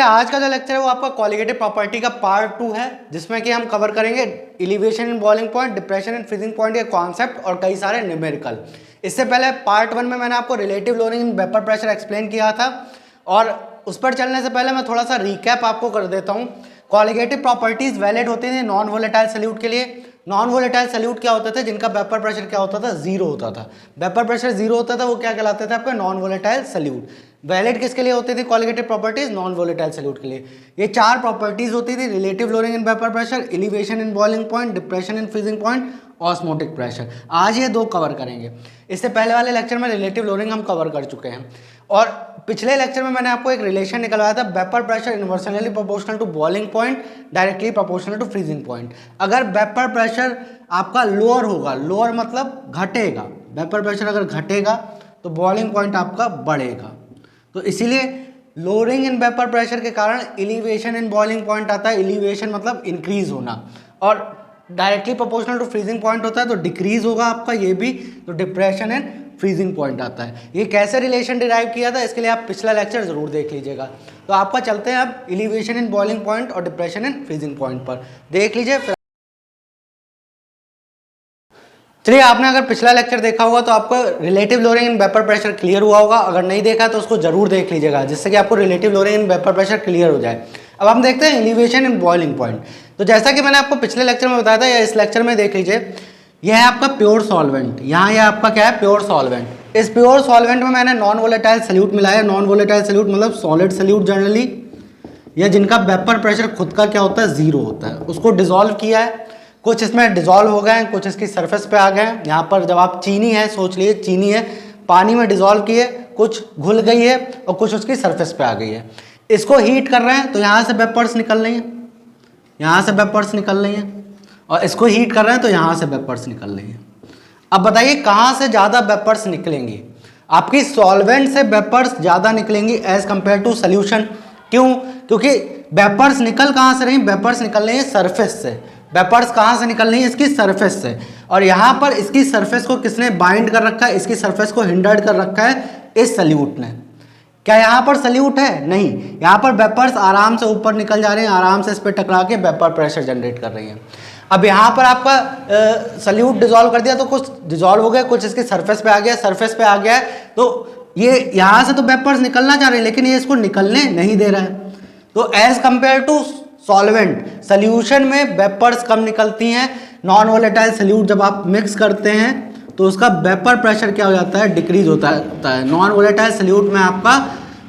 आज का जो लेक्चर है वो आपका क्वालिटेटिव प्रॉपर्टी का पार्ट 2 है, जिसमें कि हम कवर करेंगे elevation in boiling point, depression in freezing point के कॉन्सेप्ट और कई सारे न्यूमेरिकल। इससे पहले पार्ट 1 में मैंने आपको relative loading in vapour pressure explain किया था, और उस पर चलने से पहले मैं थोड़ा सा रिकैप आपको कर देता हूँ। क्वालिटेटिव प्रॉपर्टीज वैलिड होती थी नॉन वोलेटाइल सॉल्यूट के लिए। नॉन वोलेटाइल सॉल्यूट क्या होते थे? जिनका वेपर प्रेशर क्या होता था? जीरो होता था। वेपर प्रेशर जीरो होता था, वो क्या कहलाते थे? आपके नॉन वोलेटाइल सॉल्यूट। वैलिड किसके लिए होती थी qualitative properties? Non volatile solute के लिए। ये चार प्रॉपर्टीज होती थी: relative loading in vapour pressure, elevation in boiling point, depression in freezing point, osmotic pressure. आज ये दो कवर करेंगे। इससे पहले वाले लेक्चर में रिलेटिव लोडिंग हम कवर कर चुके हैं, और पिछले लेक्चर में मैंने आपको एक रिलेशन निकलवाया था, vapour pressure inversely proportional to boiling point, directly proportional to freezing point. अगर वेपर प्रेशर आपका लोअर होगा, लोअर मतलब घटेगा, वेपर प्रेशर अगर घटेगा तो बॉइलिंग पॉइंट आपका बढ़ेगा। तो इसीलिए लोअरिंग इन वेपर प्रेशर के कारण एलिवेशन इन बॉइलिंग पॉइंट आता है। एलिवेशन मतलब इंक्रीज होना, और directly proportional to freezing point होता है तो डिक्रीज होगा आपका ये भी, तो डिप्रेशन एंड फ्रीजिंग पॉइंट आता है। ये कैसे रिलेशन डिराइव किया था, इसके लिए आप पिछला लेक्चर जरूर देख लीजिएगा। तो आपका चलते हैं अब एलिवेशन इन बॉइलिंग पॉइंट और डिप्रेशन इन फ्रीजिंग पॉइंट पर, देख लीजिए। चलिए, आपने अगर पिछला लेक्चर देखा होगा तो आपको relative loading in vapour pressure clear हुआ होगा। अगर नहीं देखा तो उसको जरूर देख लीजिएगा, जिससे कि आपको relative loading in vapour pressure clear हो जाए। अब हम देखते हैं एलिवेशन इन बॉइलिंग पॉइंट। तो जैसा कि मैंने आपको पिछले लेक्चर में बताया था, या इस लेक्चर में देख लीजिए, यह है आपका प्योर सॉल्वेंट। यहाँ यह आपका क्या है? Pure solvent. इस प्योर सॉल्वेंट में मैंने नॉन वोलेटाइल सॉल्यूट मिलाया। नॉन वोलेटाइल सॉल्यूट मतलब सॉलिड सॉल्यूट जनरली, या जिनका वेपर प्रेशर खुद का क्या होता है? जीरो होता है, उसको डिसॉल्व किया है। कुछ इसमें डिसॉल्व हो गए हैं, कुछ इसकी सरफेस पे आ गए हैं। यहाँ पर जब आप चीनी है, सोच लीजिए चीनी है, पानी में डिसॉल्व किए, कुछ घुल गई है और कुछ उसकी सरफेस पे आ गई है। इसको हीट कर रहे हैं तो यहाँ से वेपर्स निकल रही हैं, यहाँ से वेपर्स निकल रही हैं, और इसको हीट कर रहे हैं तो यहाँ से वेपर्स निकल रही हैं। अब बताइए कहाँ से ज़्यादा वेपर्स निकलेंगी? आपकी सॉल्वेंट से वेपर्स ज़्यादा निकलेंगी एज कंपेयर टू सोल्यूशन। क्यों? क्योंकि वेपर्स निकल कहाँ से रही? वेपर्स निकल रही है सरफेस से। वेपर्स कहाँ से निकल रही है? इसकी सरफेस से। और यहाँ पर इसकी सरफेस को किसने बाइंड कर रखा है? इसकी सरफेस को हिंडर्ड कर रखा है इस सल्यूट ने। क्या यहाँ पर सल्यूट है? नहीं, यहाँ पर वेपर्स आराम से ऊपर निकल जा रहे हैं, आराम से इस पर टकरा के वेपर प्रेशर जनरेट कर रही हैं। अब यहाँ पर आपका सल्यूट डिसॉल्व कर दिया तो कुछ डिसॉल्व हो गया, कुछ इसकी सरफेस पे आ गया, सरफेस पे आ गया है, तो ये यहाँ से तो वेपर्स निकलना चाह रहे हैं, लेकिन ये इसको निकलने नहीं दे रहा है। तो as compare to solvent, solution में वेपर्स कम निकलती हैं। नॉन वोलेटाइल सॉल्यूट जब आप मिक्स करते हैं तो उसका वेपर प्रेशर क्या हो जाता है? डिक्रीज होता है। नॉन वोलेटाइल सॉल्यूट में आपका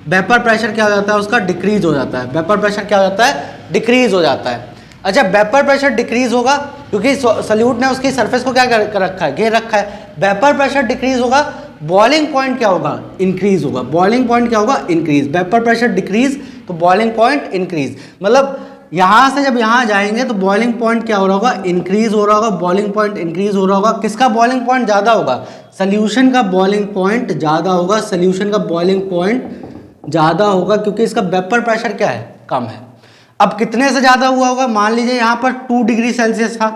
वेपर प्रेशर क्या हो जाता है? उसका डिक्रीज हो जाता है। वेपर प्रेशर क्या हो जाता है? डिक्रीज हो जाता है। अच्छा, वेपर प्रेशर डिक्रीज होगा क्योंकि सॉल्यूट ने उसकी सरफेस को क्या कर रखा है? घेर रखा है। वेपर प्रेशर डिक्रीज होगा, बॉइलिंग पॉइंट क्या होगा? इंक्रीज होगा। बॉइलिंग पॉइंट क्या होगा? इंक्रीज। वेपर प्रेशर डिक्रीज तो बॉइलिंग पॉइंट इंक्रीज। मतलब यहाँ से जब यहाँ जाएंगे तो बॉइलिंग पॉइंट क्या हो रहा होगा? इंक्रीज हो रहा होगा। बॉइलिंग पॉइंट इंक्रीज हो रहा होगा। किसका बॉइलिंग पॉइंट ज़्यादा होगा? सोल्यूशन का बॉइलिंग पॉइंट ज़्यादा होगा। सोल्यूशन का बॉइलिंग पॉइंट ज़्यादा होगा क्योंकि इसका वेपर प्रेशर क्या है? कम है। अब कितने से ज़्यादा हुआ होगा? मान लीजिए यहाँ पर 2 डिग्री सेल्सियस था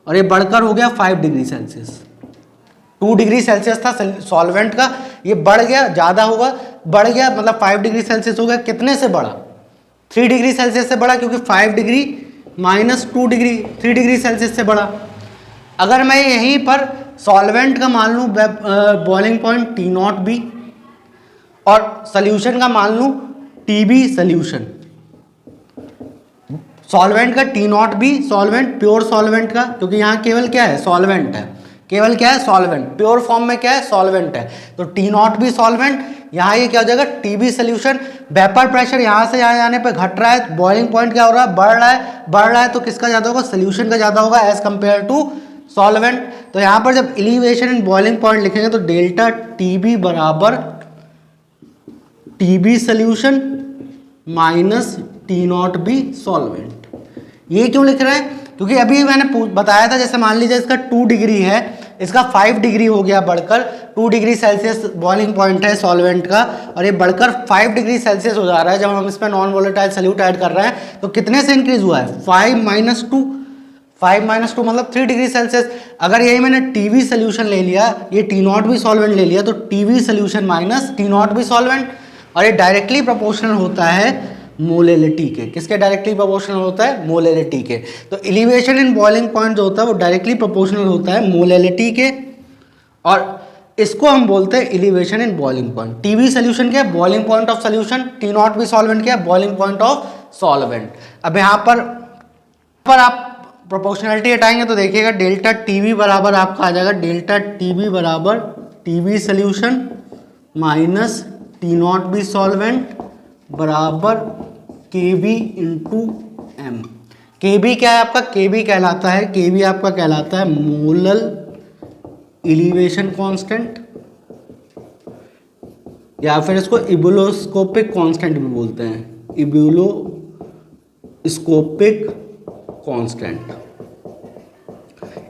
और ये बढ़कर हो गया 5 डिग्री सेल्सियस। 2 डिग्री सेल्सियस था सॉल्वेंट का, ये बढ़ गया, ज़्यादा होगा, बढ़ गया, मतलब 5 डिग्री सेल्सियस हो गया। कितने से बढ़ा? 3 डिग्री सेल्सियस से बढ़ा, क्योंकि 5 degree minus 2 degree 3 degree Celsius से बढ़ा। अगर मैं यहीं पर सॉल्वेंट का मान लूँ बॉइलिंग पॉइंट T0 भी, और सोल्यूशन का मान लूँ TB सोल्यूशन, सॉल्वेंट का T0 भी, सॉल्वेंट प्योर सॉल्वेंट का, क्योंकि यहाँ केवल क्या है? सॉल्वेंट है। केवल क्या है? सॉल्वेंट। प्योर फॉर्म में क्या है? सॉल्वेंट है। तो T0 भी सॉल्वेंट, यहाँ ये क्या हो जाएगा? TB solution. वेपर प्रेशर यहाँ से यहाँ जाने पे घट रहा है, बॉइलिंग पॉइंट क्या हो रहा है? बढ़ रहा है। बढ़ रहा है तो किसका ज़्यादा होगा? सोल्यूशन का ज़्यादा होगा एज कंपेयर टू सॉल्वेंट। तो यहाँ पर जब एलिवेशन इन बॉइलिंग पॉइंट लिखेंगे तो डेल्टा TB बराबर TB सोल्यूशन माइनस T0 भी सॉल्वेंट। ये क्यों लिख रहे हैं? क्योंकि अभी मैंने बताया था, जैसे मान लीजिए इसका 2 डिग्री है, इसका 5 डिग्री हो गया बढ़कर, 2 डिग्री सेल्सियस बॉइलिंग पॉइंट है सॉल्वेंट का, और ये बढ़कर 5 डिग्री सेल्सियस हो जा रहा है जब हम इसमें नॉन वोलेटाइल सॉल्यूट ऐड कर रहे हैं। तो कितने से इंक्रीज हुआ है? 5 माइनस 2, 5 माइनस 2 मतलब 3 डिग्री सेल्सियस। अगर यही मैंने TB सोल्यूशन ले लिया, ये T0 भी सॉल्वेंट ले लिया, तो TB सोल्यूशन माइनस T0 भी सॉल्वेंट, और ये डायरेक्टली प्रोपोर्शनल होता है मोलेलिटी के। किसके डायरेक्टली प्रोपोर्शनल होता है? मोलेलिटी के। तो एलिवेशन इन बॉइलिंग पॉइंट जो होता है वो डायरेक्टली प्रोपोर्शनल होता है मोलेलिटी के, और इसको हम बोलते हैं elevation in boiling point. TB solution क्या है? Boiling point of solution. T not B solvent क्या है? Boiling point of solvent. अब यहाँ पर आप प्रोपोर्शनलिटी हटाएंगे तो देखिएगा डेल्टा टीबी बराबर आपका आ जाएगा, डेल्टा टीबी बराबर TB solution minus T not B solvent बराबर के बी इंटू एम। के बी क्या है आपका? के बी कहलाता है, के बी आपका कहलाता है मोलल एलिवेशन कांस्टेंट, या फिर इसको इबुलोस्कोपिक कांस्टेंट भी बोलते हैं, इबुलोस्कोपिक कांस्टेंट।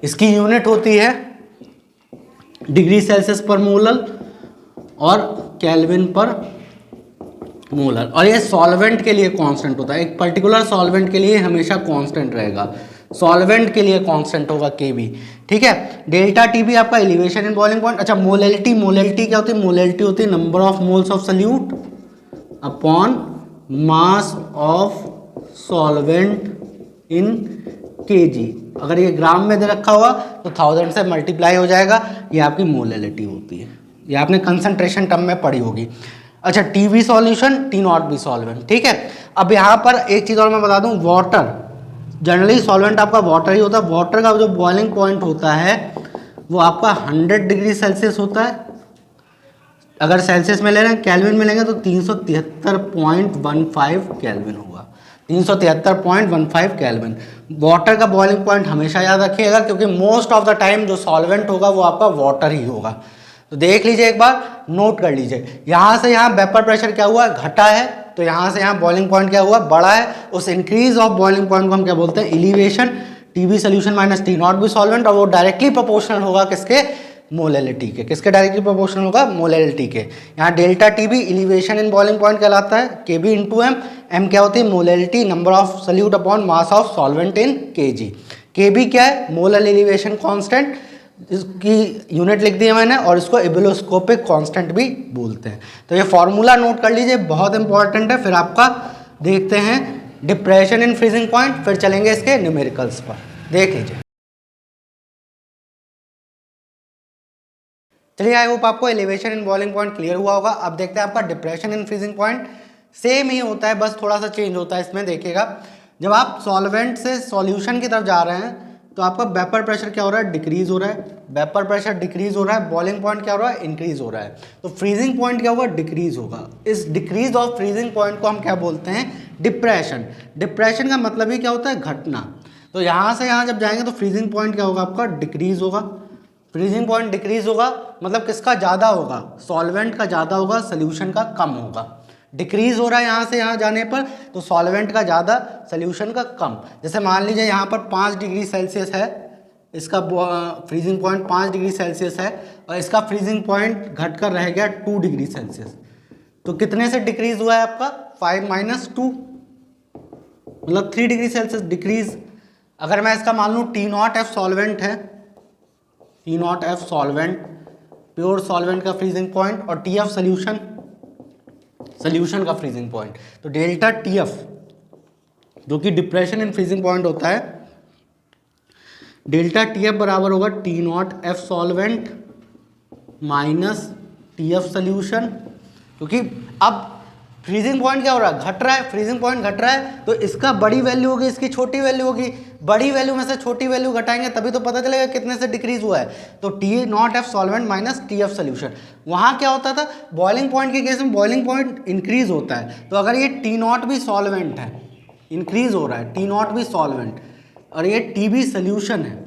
इसकी यूनिट होती है डिग्री सेल्सियस पर मोलर और केल्विन पर मोलर, और ये सॉल्वेंट के लिए कांस्टेंट होता है। एक पर्टिकुलर सॉल्वेंट के लिए हमेशा कांस्टेंट रहेगा, सॉल्वेंट के लिए कांस्टेंट होगा के बी। ठीक है, डेल्टा टी बी आपका एलिवेशन इन बॉइलिंग पॉइंट। अच्छा, मोलेलिटी, मोलेलिटी क्या होती है? मोलेलिटी होती है number of moles of solute upon mass of solvent in KG. अगर ये ग्राम में दे रखा हुआ तो 1000 से मल्टीप्लाई हो जाएगा, ये आपकी मोलेलिटी होती है। ये आपने कंसंट्रेशन टर्म में पढ़ी होगी। अच्छा, T B solution, T not B solvent. ठीक है, अब यहाँ पर एक चीज़ और मैं बता दूँ, वाटर, जनरली सॉल्वेंट आपका वाटर ही होता है। वाटर का जो बॉइलिंग पॉइंट होता है वो आपका 100 डिग्री सेल्सियस होता है। अगर सेल्सियस में ले रहे हैं, केल्विन में लेंगे तो 373.15 केल्विन होगा, 373.15 केल्विन। वाटर का बॉइलिंग पॉइंट हमेशा याद रखिएगा, क्योंकि मोस्ट ऑफ द टाइम जो सॉल्वेंट होगा वो आपका वाटर ही होगा। तो देख लीजिए, एक बार नोट कर लीजिए, यहाँ से यहाँ वेपर प्रेशर क्या हुआ? घटा है, तो यहाँ से यहाँ बॉइलिंग पॉइंट क्या हुआ? बढ़ा है। उस इंक्रीज ऑफ बॉइलिंग पॉइंट को हम क्या बोलते हैं? Elevation. TB solution minus T not B solvent, और वो डायरेक्टली प्रोपोर्शनल होगा किसके? मोलेलिटी के। किसके डायरेक्टली प्रोपोर्शनल होगा? मोलेलिटी के। यहाँ delta TB elevation in boiling point कहलाता है, के बी इंटू एम। एम क्या होती है? Molality, number of solute upon mass of solvent in के जी। के बी क्या है? मोलल एलिवेशन कॉन्स्टेंट, इसकी यूनिट लिख दी है मैंने, और इसको इबुलोस्कोपिक कांस्टेंट भी बोलते हैं। तो ये फॉर्मूला नोट कर लीजिए, बहुत इंपॉर्टेंट है। फिर आपका देखते हैं डिप्रेशन इन फ्रीजिंग पॉइंट, फिर चलेंगे इसके न्यूमेरिकल्स पर। देख लीजिए, चलिए, आई होप आपको elevation in boiling point clear हुआ होगा। अब देखते हैं आपका depression in freezing point. Same ही होता है, बस थोड़ा सा चेंज होता है इसमें। देखिएगा, जब आप सॉल्वेंट से सॉल्यूशन की तरफ जा रहे हैं तो आपका वेपर प्रेशर क्या हो रहा है? डिक्रीज हो रहा है। वेपर प्रेशर डिक्रीज हो रहा है, बॉइलिंग पॉइंट क्या हो रहा है? इंक्रीज हो रहा है। तो फ्रीजिंग पॉइंट क्या होगा? डिक्रीज होगा। इस डिक्रीज ऑफ फ्रीजिंग पॉइंट को हम क्या बोलते हैं? डिप्रेशन। डिप्रेशन का मतलब ही क्या होता है? घटना। तो यहाँ से यहाँ जब जाएंगे तो फ्रीजिंग पॉइंट क्या होगा आपका? डिक्रीज होगा। फ्रीजिंग पॉइंट डिक्रीज होगा मतलब किसका ज़्यादा होगा? सॉल्वेंट का ज़्यादा होगा, सोल्यूशन का कम होगा। डिक्रीज हो रहा है यहाँ से यहाँ जाने पर, तो सॉल्वेंट का ज़्यादा, सोल्यूशन का कम। जैसे मान लीजिए यहाँ पर 5 डिग्री सेल्सियस है, इसका फ्रीजिंग पॉइंट 5 डिग्री सेल्सियस है, और इसका फ्रीजिंग पॉइंट घटकर रह गया 2 डिग्री सेल्सियस। तो कितने से डिक्रीज हुआ है आपका? 5 - 2, मतलब 3 डिग्री सेल्सियस डिक्रीज। अगर मैं इसका मान लूँ टी नॉट एफ सॉल्वेंट है, T not F solvent, pure solvent का फ्रीजिंग पॉइंट, और टी एफ सोल्यूशन, सोल्यूशन का फ्रीजिंग पॉइंट। तो डेल्टा टी एफ जो कि डिप्रेशन इन फ्रीजिंग पॉइंट होता है, डेल्टा टी एफ बराबर होगा T not F solvent minus T F solution. क्योंकि अब फ्रीजिंग पॉइंट क्या हो रहा है? घट रहा है। फ्रीजिंग पॉइंट घट रहा है तो इसका बड़ी वैल्यू होगी, इसकी छोटी वैल्यू होगी। बड़ी वैल्यू में से छोटी वैल्यू घटाएंगे तभी तो पता चलेगा कितने से डिक्रीज हुआ है। तो T not F solvent minus T F solution. वहाँ क्या होता था? बॉइलिंग पॉइंट के केस में बॉइलिंग पॉइंट इंक्रीज होता है। तो अगर ये टी नॉट भी सॉल्वेंट है, इंक्रीज हो रहा है, टी नॉट भी सॉल्वेंट, और ये टी भी सोल्यूशन है,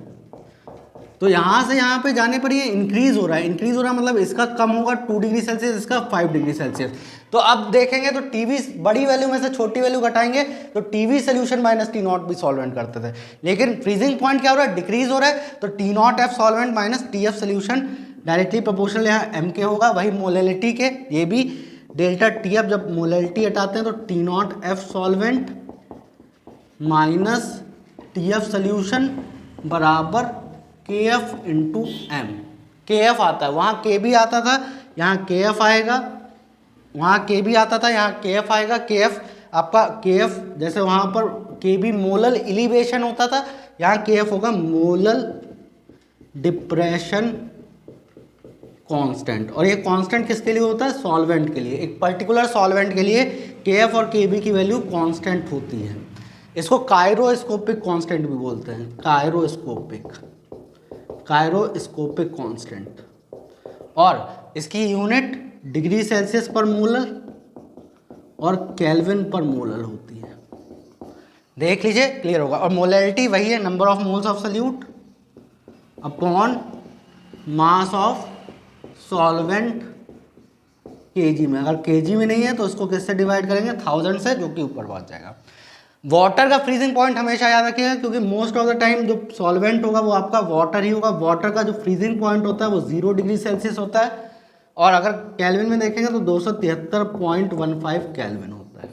तो यहाँ से यहाँ पे जाने पर ये इंक्रीज हो रहा है। इंक्रीज हो रहा है मतलब इसका कम होगा 2 डिग्री सेल्सियस, इसका 5 डिग्री सेल्सियस। तो अब देखेंगे तो टीवी बड़ी वैल्यू में से छोटी वैल्यू घटाएंगे तो TV solution minus T not भी सॉल्वेंट करते थे। लेकिन फ्रीजिंग पॉइंट क्या हो रहा है? डिक्रीज हो रहा है। तो T not F solvent minus T F solution directly proportional यहाँ एम के होगा, वही मोलेलिटी के। ये भी डेल्टा टी एफ, जब मोलेलिटी हटाते हैं तो T not F solvent minus T F solution बराबर के एफ इंटू एम। के एफ आता है, वहाँ के भी आता था, यहाँ के एफ आएगा, वहाँ के भी आता था, यहाँ के एफ आएगा। के एफ आपका के एफ, जैसे वहाँ पर के बी मोलल इलिवेशन होता था, यहाँ के एफ होगा मोलल डिप्रेशन कांस्टेंट। और ये कांस्टेंट किसके लिए होता है? सॉल्वेंट के लिए। एक पर्टिकुलर सॉल्वेंट के लिए के एफ और के बी की वैल्यू कांस्टेंट होती है। इसको कायरोस्कोपिक कांस्टेंट भी बोलते हैं, कायरोस्कोपिक कांस्टेंट। और इसकी यूनिट डिग्री सेल्सियस पर मोलर और केल्विन पर मोलर होती है। देख लीजिए, क्लियर होगा। और मोलैरिटी वही है, number of moles of solute upon mass of solvent KG में। अगर केजी में नहीं है तो इसको किससे डिवाइड करेंगे? 1000 से, जो कि ऊपर पहुंच जाएगा। वाटर का फ्रीजिंग पॉइंट हमेशा याद रखिएगा, क्योंकि मोस्ट ऑफ द टाइम जो सॉल्वेंट होगा वो आपका वाटर ही होगा। वाटर का जो फ्रीजिंग पॉइंट होता है वो 0 डिग्री सेल्सियस होता है, और अगर केल्विन में देखेंगे तो 273.15 केल्विन होता है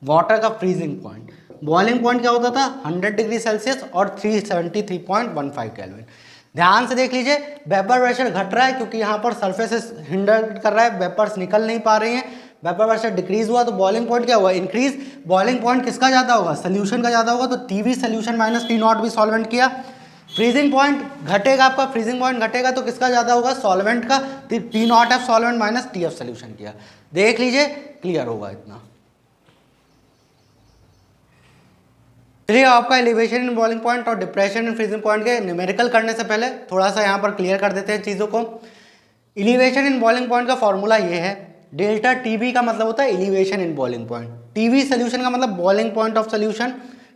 वाटर का फ्रीजिंग पॉइंट। बॉइलिंग पॉइंट क्या होता था? 100 डिग्री सेल्सियस और 373.15 केल्विन। ध्यान से देख लीजिए, वेपर प्रेशर घट रहा है क्योंकि यहाँ पर सरफेसेस हिंडर कर रहा है, वेपर्स निकल नहीं पा रही हैं। वेपर प्रेशर डिक्रीज हुआ तो बॉइलिंग पॉइंट क्या हुआ? इंक्रीज। बॉइलिंग पॉइंट किसका ज़्यादा होगा? सोल्यूशन का ज़्यादा होगा, तो TV solution minus T not भी सॉल्वेंट किया। फ्रीजिंग पॉइंट घटेगा, आपका फ्रीजिंग पॉइंट घटेगा तो किसका ज़्यादा होगा? सॉल्वेंट का। T not F solvent minus T F solution किया। देख लीजिए, क्लियर होगा इतना। चलिए, आपका एलिवेशन इन बॉइलिंग पॉइंट और डिप्रेशन इन फ्रीजिंग पॉइंट के न्यूमेरिकल करने से पहले थोड़ा सा यहाँ पर क्लियर कर देते हैं चीज़ों को। एलिवेशन इन बॉइलिंग पॉइंट का फॉर्मूला ये है, डेल्टा टीबी का मतलब होता है elevation in boiling point, TV solution का मतलब boiling point of solution,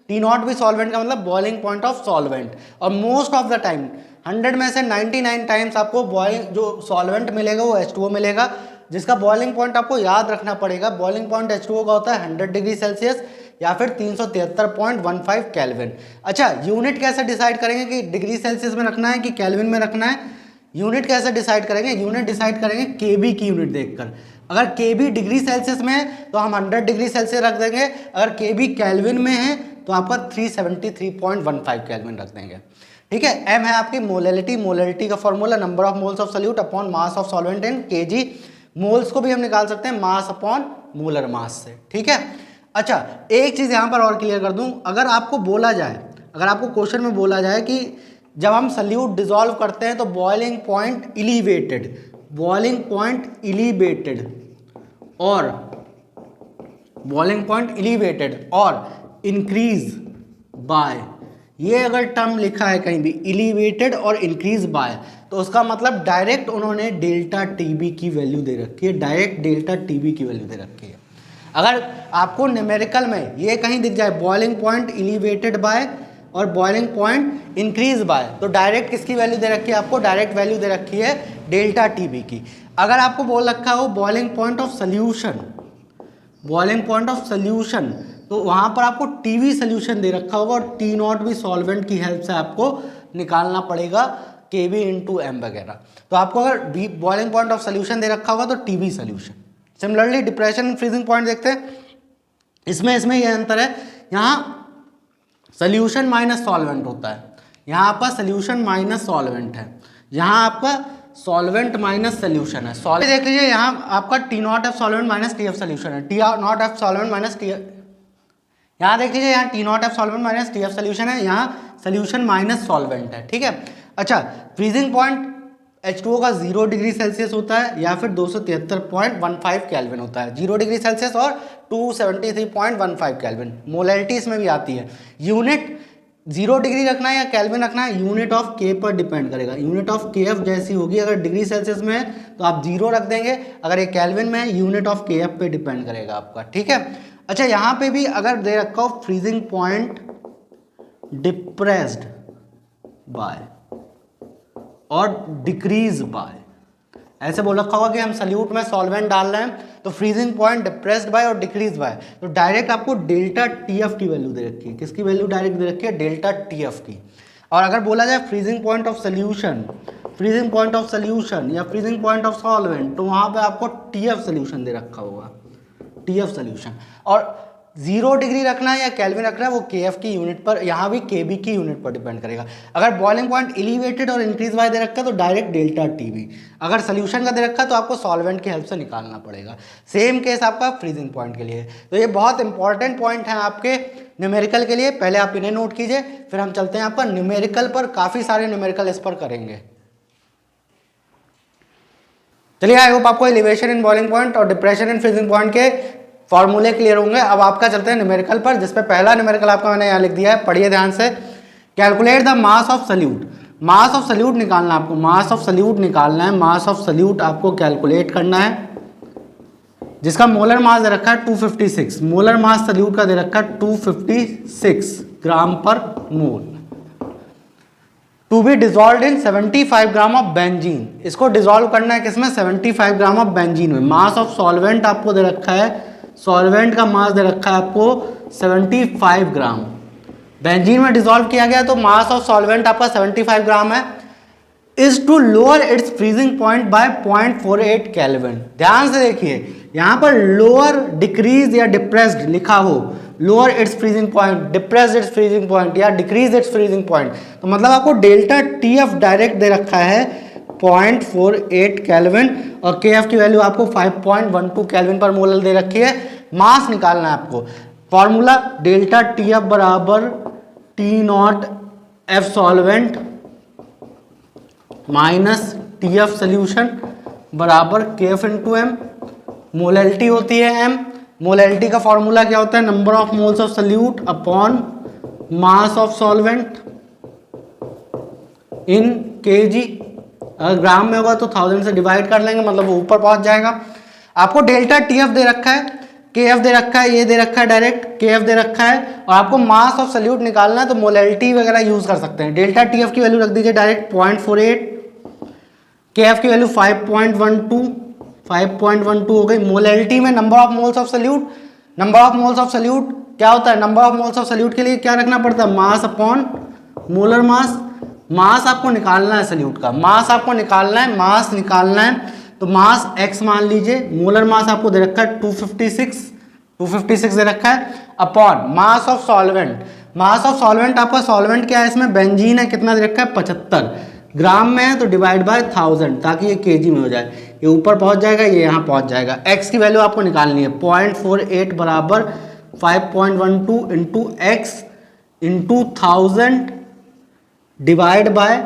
T not भी सॉल्वेंट का मतलब बॉइलिंग पॉइंट ऑफ सॉल्वेंट। और मोस्ट ऑफ द टाइम 100 में से 99 टाइम्स आपको बॉइलिंग जो सॉल्वेंट मिलेगा वो H2O मिलेगा, जिसका बॉइलिंग पॉइंट आपको याद रखना पड़ेगा। बॉइलिंग पॉइंट H2O का होता है 100 डिग्री सेल्सियस या फिर 373.15 केल्विन। अच्छा, यूनिट कैसे डिसाइड करेंगे कि डिग्री सेल्सियस में रखना है कि केल्विन में रखना है? यूनिट कैसे डिसाइड करेंगे? यूनिट डिसाइड करेंगे केबी की यूनिट देखकर। अगर केबी डिग्री सेल्सियस में है तो हम 100 डिग्री सेल्सियस रख देंगे, अगर केबी केल्विन में है तो आपका 373.15 केल्विन रख देंगे। ठीक है। एम है आपकी मोलैलिटी, मोलैलिटी का formula number of moles of solute upon mass of solvent in KG. Moles को भी हम निकाल सकते हैं मास अपॉन मोलर मास से। ठीक है। अच्छा, एक चीज़ यहाँ पर और क्लियर कर दूँ, अगर आपको बोला जाए, अगर आपको क्वेश्चन में बोला जाए कि जब हम सल्यूट डिसॉल्व करते हैं तो boiling point elevated, boiling point elevated और बॉइलिंग पॉइंट इलिवेटेड और इंक्रीज बाय, ये अगर टर्म लिखा है कहीं भी इलिवेटेड और इंक्रीज बाय, तो उसका मतलब डायरेक्ट उन्होंने डेल्टा टीबी की वैल्यू दे रखी है, डायरेक्ट डेल्टा टीबी की वैल्यू दे रखी है। अगर आपको न्यूमेरिकल में ये कहीं दिख जाए बॉइलिंग पॉइंट इलिवेटेड बाय और बॉइलिंग पॉइंट इंक्रीज बाय, तो डायरेक्ट किसकी वैल्यू दे रखी है? आपको डायरेक्ट वैल्यू दे रखी है डेल्टा टीबी की। अगर आपको बोल रखा हो boiling point of solution, boiling point of solution, तो वहाँ पर आपको टीवी सोल्यूशन दे रखा होगा और टी नॉट भी सॉल्वेंट की हेल्प से आपको निकालना पड़ेगा केबी इंटू एम वगैरह। तो आपको अगर बॉइलिंग पॉइंट ऑफ सोल्यूशन दे रखा होगा तो TV solution. Similarly depression freezing point देखते हैं, इसमें ये अंतर है, यहाँ सोल्यूशन माइनस सॉल्वेंट होता है, यहाँ पर सोल्यूशन माइनस सॉल्वेंट है, यहाँ आपका सॉल्वेंट माइनस सोल्यूशन है। सॉल्वेंट देख लीजिए, यहाँ आपका T not F solvent minus T F solution है, T not F solvent minus T, यहाँ देख लीजिए, यहाँ T not F solvent minus T F solution है, यहाँ सोल्यूशन माइनस सॉल्वेंट है। ठीक है। अच्छा, फ्रीजिंग पॉइंट H2O का 0 डिग्री सेल्सियस होता है या फिर 273.15 केल्विन होता है, 0 डिग्री सेल्सियस और 273.15 केल्विन। मोलैरिटी इसमें भी आती है। यूनिट 0 डिग्री रखना है या केल्विन रखना है, यूनिट ऑफ के पर डिपेंड करेगा। यूनिट ऑफ के एफ जैसी होगी, अगर डिग्री सेल्सियस में है तो आप 0 रख देंगे, अगर ये केल्विन में है यूनिट ऑफ के एफ पे डिपेंड करेगा आपका। ठीक है। अच्छा, यहाँ पे भी अगर दे रखा हो फ्रीजिंग पॉइंट डिप्रेस्ड बाय और डिक्रीज बाय, ऐसे बोल रखा होगा कि हम सल्यूट में सॉल्वेंट डाल रहे हैं तो फ्रीजिंग पॉइंट डिप्रेस्ड बाय और डिक्रीज बाय, तो डायरेक्ट आपको डेल्टा टीएफ की वैल्यू दे रखी है। किसकी वैल्यू डायरेक्ट दे रखी है? डेल्टा टीएफ की। और अगर बोला जाए freezing point of solution, freezing point of solution या फ्रीजिंग पॉइंट ऑफ सॉल्वेंट, तो वहाँ पर आपको टीएफ सोल्यूशन दे रखा होगा, टीएफ सोल्यूशन। और 0 डिग्री रखना है या केल्विन रखना है वो KF की यूनिट पर, यहाँ भी KB की यूनिट पर डिपेंड करेगा। अगर बॉइलिंग पॉइंट एलिवेटेड और इंक्रीज बाय दे रखा है तो डायरेक्ट डेल्टा TB, अगर सोल्यूशन का दे रखा है तो आपको सॉल्वेंट की हेल्प से निकालना पड़ेगा। सेम केस आपका फ्रीजिंग पॉइंट के लिए। तो ये बहुत इंपॉर्टेंट पॉइंट है आपके न्यूमेरिकल के लिए, पहले आप इन्हें नोट कीजिए, फिर हम चलते हैं आपका न्यूमेरिकल पर, काफ़ी सारे न्यूमेरिकल इस पर करेंगे। चलिए, आई होप आपको एलिवेशन इन बॉइलिंग पॉइंट और डिप्रेशन इन फ्रीजिंग पॉइंट के फॉर्मूले क्लियर होंगे। अब आपका चलते हैं न्यूमेरिकल पर, जिसपे पहला न्यूमेरिकल आपका मैंने यहाँ लिख दिया है, पढ़िए ध्यान से। Calculate the mass of salute. Mass of salute निकालना है आपको, मास ऑफ सल्यूट निकालना है, मास ऑफ सल्यूट आपको कैलकुलेट करना है, जिसका मोलर मास दे रखा है 256। मोलर मास सल्यूट का दे रखा है 256 ग्राम पर mole, to be dissolve in 75 gram of benzene. इसको डिजॉल्व करना है किसमें? 75 ग्राम ऑफ बेंजीन में। मास ऑफ सॉल्वेंट आपको दे रखा है, सॉल्वेंट का मास दे रखा है आपको 75 ग्राम, बेंजीन में डिजॉल्व किया गया तो मास ऑफ सॉल्वेंट आपका 75 ग्राम है। Is to lower its freezing point by 0.48 kelvin. ध्यान से देखिए, यहाँ पर लोअर, डिक्रीज या डिप्रेस्ड लिखा हो, lower its freezing point, depressed it's freezing point या डिक्रीज इट्स फ्रीजिंग पॉइंट, तो मतलब आपको डेल्टा TF डायरेक्ट दे रखा है 0.48 केल्विन और KF की वैल्यू आपको 5.12 केल्विन पर मोल दे रखी है। मास निकालना है आपको, फॉर्मूला डेल्टा TF बराबर T0 F solvent minus TF solution बराबर KF इंटू M। मोलैलिटी होती है M, मोलैलिटी का फॉर्मूला क्या होता है? Number of moles of solute upon mass of solvent in kg। अगर ग्राम में होगा तो 1000 से डिवाइड कर लेंगे, मतलब वो ऊपर पहुंच जाएगा। आपको डेल्टा TF दे रखा है, KF दे रखा है, ये दे रखा है डायरेक्ट, KF दे रखा है, और आपको मास ऑफ सल्यूट निकालना है तो मोलैलिटी वगैरह यूज कर सकते हैं। डेल्टा TF की वैल्यू रख दीजिए डायरेक्ट 0.48, KF की वैल्यू 5.12 हो गई। मोलैलिटी में number of moles of solute, number of moles of solute क्या होता है? Number of moles of solute के लिए क्या रखना पड़ता है? मास अपॉन मोलर मास। मास आपको निकालना है सल्यूट का, मास आपको निकालना है, मास निकालना है तो मास x मान लीजिए, मोलर मास आपको दे रखा है 256 दे रखा है, upon mass of solvent. Mass of solvent आपका, सॉल्वेंट क्या है इसमें? बेंजीन है, कितना दे रखा है? 75 ग्राम में है तो डिवाइड बाय 1000 ताकि ये kg में हो जाए, ये ऊपर पहुंच जाएगा, ये यहाँ पहुंच जाएगा। x की वैल्यू आपको निकालनी है 0.48 बराबर 5.12 into x into 1000 divide by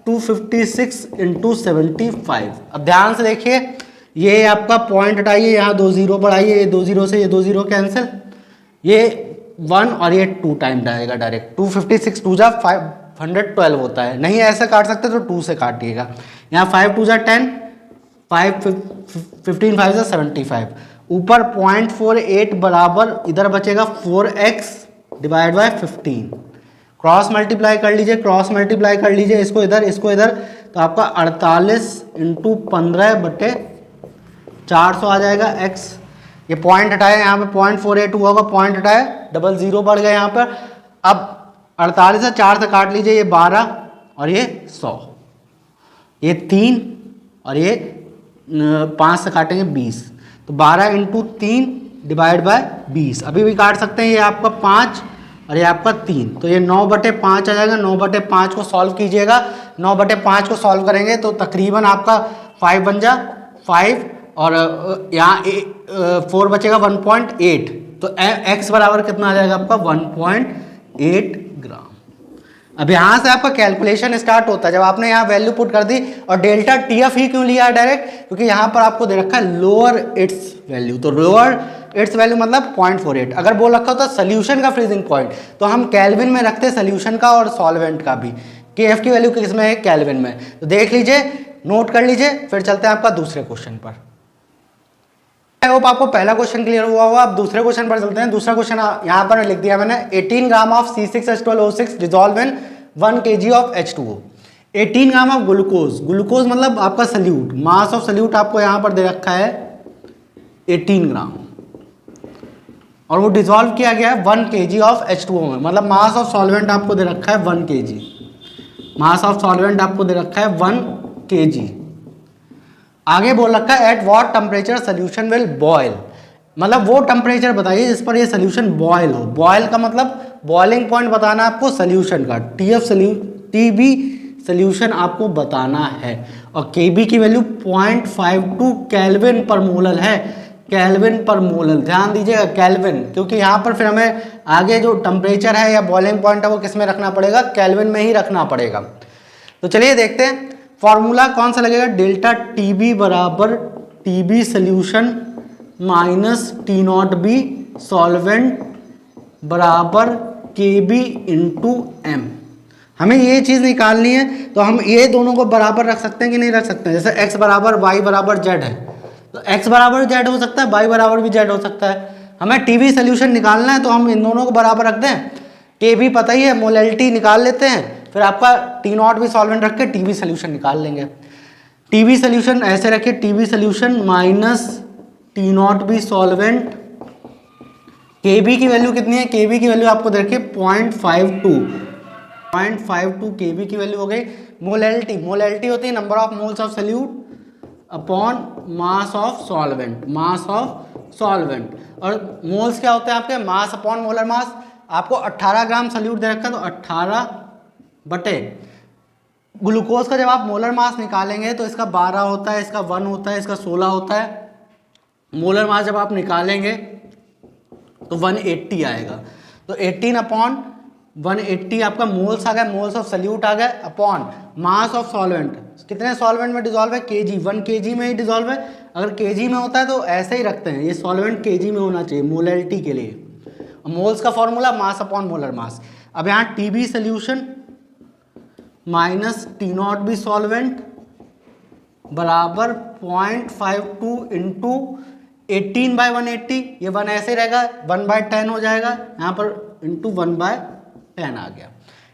256 into 75। अब ध्यान से देखिए, ये आपका पॉइंट हटाइए, यहाँ 2 0 बढ़ाइए, ये 2 0 से ये 2 0 कैंसिल, ये 1 और ये 2 टाइम जाएगा डायरेक्ट। 256 2 जा 512 होता है, नहीं ऐसे काट सकते तो 2 से काटिएगा। यहाँ 5 2 जा 10, 15 5 जा 75, ऊपर 0.48 बराबर इधर बचेगा 4x divide by 15। Cross multiply कर लीजिए, क्रॉस मल्टीप्लाई कर लीजिए, इसको इधर इसको इधर, तो आपका 48 इंटू 15/400 आ जाएगा x। ये पॉइंट हटाए, यहाँ पे 0.48 हुआ होगा, पॉइंट हटाए, 00 बढ़ गए यहाँ पर। अब 48 से 4 से काट लीजिए, ये 12 और ये 100, ये 3 और ये 5 से काटेंगे 20, तो 12 इंटू 3 डिवाइड बाय 20। अभी भी काट सकते हैं, ये आपका 5 और ये आपका 3, तो ये 9/5 आ जाएगा। 9/5 को सॉल्व कीजिएगा, 9/5 को सॉल्व करेंगे तो तकरीबन आपका 5 बन जा 5 और यहाँ 4 बचेगा 1.8, तो x बराबर कितना आ जाएगा आपका? 1.8 ग्राम। अब यहाँ से आपका कैलकुलेशन स्टार्ट होता है, जब आपने यहाँ वैल्यू पुट कर दी। और डेल्टा TF ही क्यों लिया है डायरेक्ट? क्योंकि यहाँ पर आपको दे रखा है लोअर इट्स वैल्यू, तो लोअर इट्स वैल्यू मतलब 0.48। अगर बोल रखा होता सोल्यूशन का फ्रीजिंग पॉइंट तो हम केल्विन में रखते सोल्यूशन का और सॉल्वेंट का भी। KF की वैल्यू किस में है? केल्विन में। तो देख लीजिए, नोट कर लीजिए, फिर चलते हैं आपका दूसरे क्वेश्चन पर। आई होप आपको पहला क्वेश्चन क्लियर हुआ होगा। अब दूसरे क्वेश्चन पर चलते हैं। दूसरा क्वेश्चन यहाँ पर लिख दिया मैंने, 18 gram of C6H12O6 dissolve in 1 kg of H2O। 18 gram of glucose, glucose मतलब आपका सल्यूट, मास ऑफ सल्यूट आपको यहाँ पर दे रखा है 18 ग्राम और वो डिजॉल्व किया गया है 1 kg ऑफ H2O में, मतलब मास ऑफ सॉल्वेंट आपको दे रखा है 1 kg, मास ऑफ सॉल्वेंट आपको दे रखा है 1 kg। आगे बोल रखा है at what temperature solution will boil, मतलब वो टेम्परेचर बताइए जिस पर ये सोल्यूशन बॉयल हो। बॉयल का मतलब बॉइलिंग पॉइंट बताना है आपको सोल्यूशन का, टीबी सोल्यूशन आपको बताना है। और केबी की वैल्यू 0.52 केल्विन पर मोलर है, केल्विन पर मोलर, ध्यान दीजिएगा केल्विन, क्योंकि यहाँ पर फिर हमें आगे जो टेम्परेचर है या बॉइलिंग पॉइंट है वो किस में रखना पड़ेगा, केल्विन में ही रखना पड़ेगा। तो चलिए देखते हैं फॉर्मूला कौन सा लगेगा, डेल्टा टीबी बराबर TB solution minus T not B solvent बराबर के बी इंटू एम। हमें ये चीज़ निकालनी है, तो हम ये दोनों को बराबर रख सकते हैं कि नहीं रख सकते हैं। जैसे x बराबर वाई बराबर जेड है, तो x बराबर जेड हो सकता है, y बराबर भी जेड हो सकता है। हमें टीबी सोल्यूशन निकालना है तो हम इन दोनों को बराबर रख दें, के भी पता ही है, मोलैलिटी निकाल लेते हैं, फिर आपका टी नॉट भी सॉल्वेंट रख के टीबी सोल्यूशन निकाल लेंगे। टीबी सोल्यूशन ऐसे रखिए, TB solution minus T not B solvent, के बी की वैल्यू कितनी है, के बी की वैल्यू आपको देखिए 0.52 के बी की वैल्यू हो गई। मोलैलिटी, मोलैलिटी होती है number of moles of solute upon mass of solvent, mass of solvent. और मोल्स क्या होते हैं आपके, मास अपॉन मोलर मास। आपको 18 ग्राम सोल्यूट दे रखा है तो 18 बटे ग्लूकोज का जब आप मोलर मास निकालेंगे तो इसका 12 होता है, इसका 1 होता है, इसका 16 होता है। मोलर मास जब आप निकालेंगे तो 180 आएगा, तो 18 अपॉन 180 आपका मोल्स आ गया, मोल्स ऑफ सोल्यूट आ गया, अपॉन मास ऑफ सॉल्वेंट, कितने सॉल्वेंट में डिजोल्व है, केजी, 1 केजी में ही डिजोल्व है। अगर केजी में होता है तो ऐसे ही रखते हैं, ये सॉल्वेंट केजी में होना चाहिए मोलैलिटी के लिए। मोल्स का फॉर्मूला मास अपॉन मोलर मास। अब यहाँ TB solution minus T not B solvent बराबर 0.52 इंटू 18/180, ये 1 ऐसे रहेगा, 1/10 हो जाएगा, यहाँ पर इंटू 1/10 आ गया।